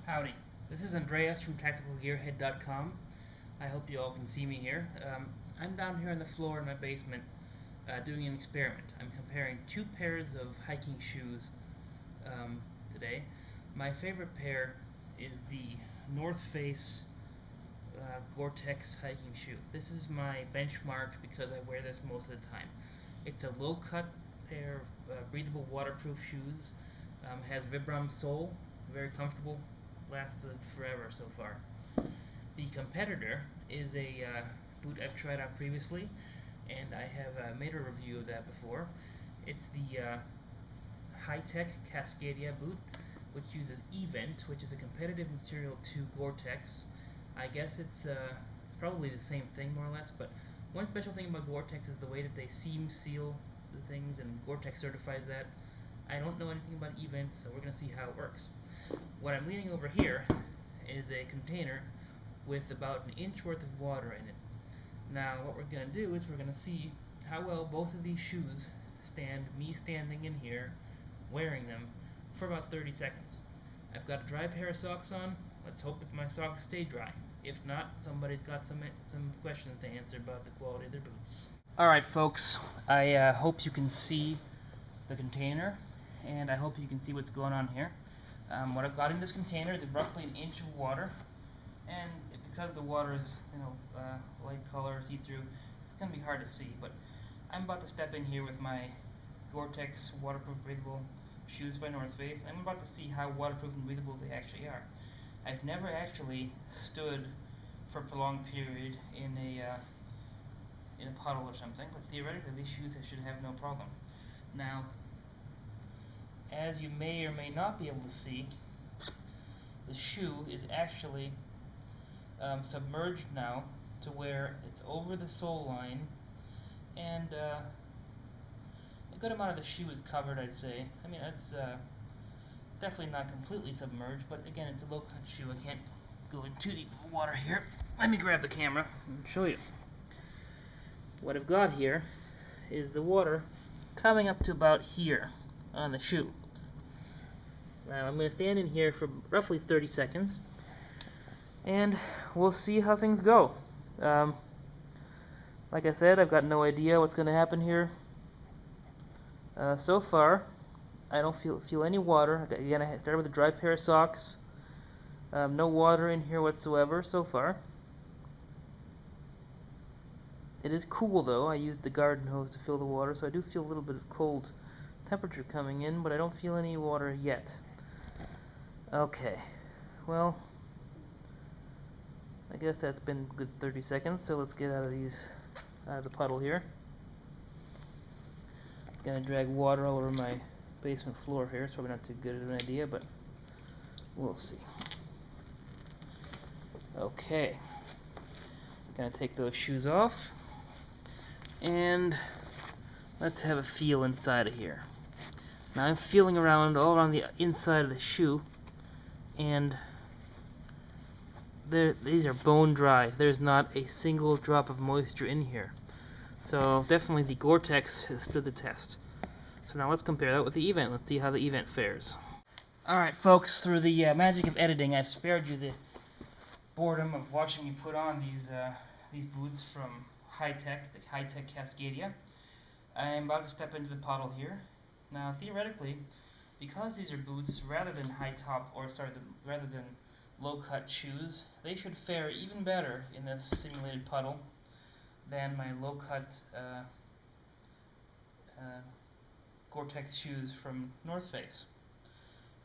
Howdy, this is Andreas from TacticalGearhead.com. I hope you all can see me here. I'm down here on the floor in my basement doing an experiment. I'm comparing two pairs of hiking shoes today. My favorite pair is the Northface Gore-Tex hiking shoe. This is my benchmark because I wear this most of the time. It's a low-cut pair of breathable waterproof shoes. Has Vibram sole, very comfortable, lasted forever so far. The competitor is a boot I've tried out previously, and I have made a review of that before. It's the Hi-Tec Cascadia boot, which uses E-Vent, which is a competitive material to Gore-Tex. I guess it's probably the same thing more or less, but one special thing about Gore-Tex is the way that they seam seal the things, and Gore-Tex certifies that. I don't know anything about E-Vent, so we're going to see how it works. What I'm leaning over here is a container with about an inch worth of water in it. Now what we're going to do is we're going to see how well both of these shoes stand, me standing in here wearing them for about 30 seconds. I've got a dry pair of socks on. Let's hope that my socks stay dry. If not, somebody's got some questions to answer about the quality of their boots. Alright folks, I hope you can see the container, and I hope you can see what's going on here. What I've got in this container is roughly an inch of water, and because the water is, light color, see-through, it's going to be hard to see, but I'm about to step in here with my Gore-Tex waterproof breathable shoes by Northface. I'm about to see how waterproof and breathable they actually are. I've never actually stood for a prolonged period in a puddle or something, but theoretically these shoes should have no problem. Now, as you may or may not be able to see, the shoe is actually submerged now to where it's over the sole line, and a good amount of the shoe is covered, I'd say. I mean, that's definitely not completely submerged, but again, it's a low-cut shoe. I can't go in too deep of water here. Let me grab the camera and show you. What I've got here is the water coming up to about here on the shoe. Now I'm going to stand in here for roughly 30 seconds, and we'll see how things go. Like I said, I've got no idea what's going to happen here. So far, I don't feel any water. Again, I started with a dry pair of socks. No water in here whatsoever so far. It is cool though. I used the garden hose to fill the water, so I do feel a little bit of cold temperature coming in, but I don't feel any water yet. Okay, well, I guess that's been a good 30 seconds, so let's get out of the puddle here. Gonna drag water all over my basement floor here. It's probably not too good of an idea, but we'll see. Okay, gonna take those shoes off, and let's have a feel inside of here. Now I'm feeling around all around the inside of the shoe, and these are bone dry. There's not a single drop of moisture in here. So definitely the Gore-Tex has stood the test. So now let's compare that with the E-Vent. Let's see how the E-Vent fares. Alright folks, through the magic of editing, I've spared you the boredom of watching me put on these boots from Hi-Tec, the Hi-Tec Cascadia. I'm about to step into the puddle here. Now theoretically, because these are boots rather than rather than low-cut shoes, they should fare even better in this simulated puddle than my low-cut Gore-Tex shoes from Northface.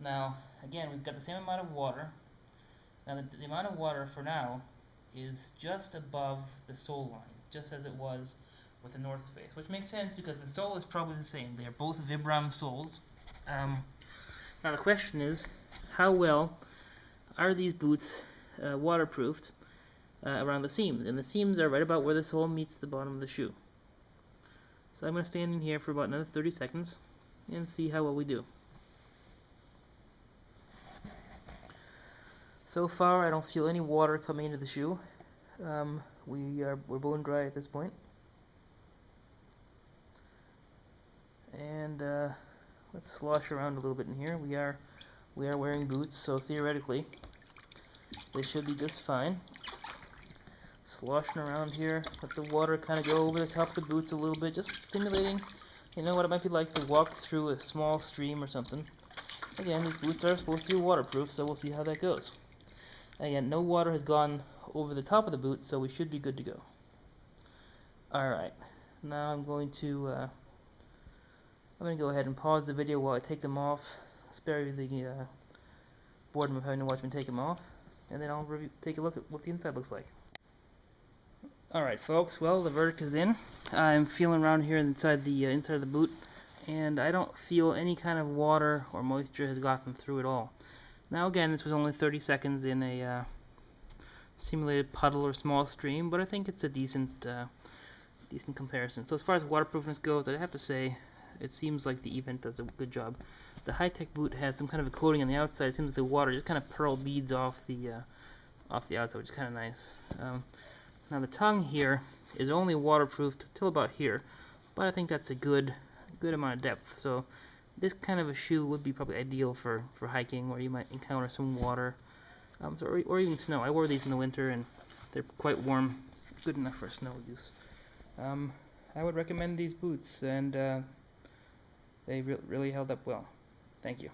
Now, again, we've got the same amount of water. Now, the amount of water for now is just above the sole line, just as it was with the Northface, which makes sense because the sole is probably the same. They are both Vibram soles. Now the question is, how well are these boots waterproofed around the seams? And the seams are right about where the sole meets the bottom of the shoe. So I'm going to stand in here for about another 30 seconds and see how well we do. So far, I don't feel any water coming into the shoe. We're bone dry at this point. And let's slosh around a little bit in here. We are wearing boots, so theoretically they should be just fine. Sloshing around here, let the water kind of go over the top of the boots a little bit, just simulating, you know, what it might be like to walk through a small stream or something. Again, these boots are supposed to be waterproof, so we'll see how that goes. Again, no water has gone over the top of the boot, so we should be good to go. Alright, now I'm going to go ahead and pause the video while I take them off, spare you the boredom of having to watch me take them off, and then I'll take a look at what the inside looks like. Alright folks, well, the verdict is in. I'm feeling around here inside of the boot, and I don't feel any kind of water or moisture has gotten through at all. Now again, this was only 30 seconds in a simulated puddle or small stream, but I think it's a decent comparison. So as far as waterproofness goes, I have to say it seems like the event does a good job. The Hi-Tec boot has some kind of a coating on the outside. It seems like the water just kind of pearl beads off the outside, which is kind of nice. Now the tongue here is only waterproofed till about here, but I think that's a good amount of depth. So this kind of a shoe would be probably ideal for hiking, where you might encounter some water, or even snow. I wore these in the winter, and they're quite warm, good enough for snow use. I would recommend these boots, and they really held up well. Thank you.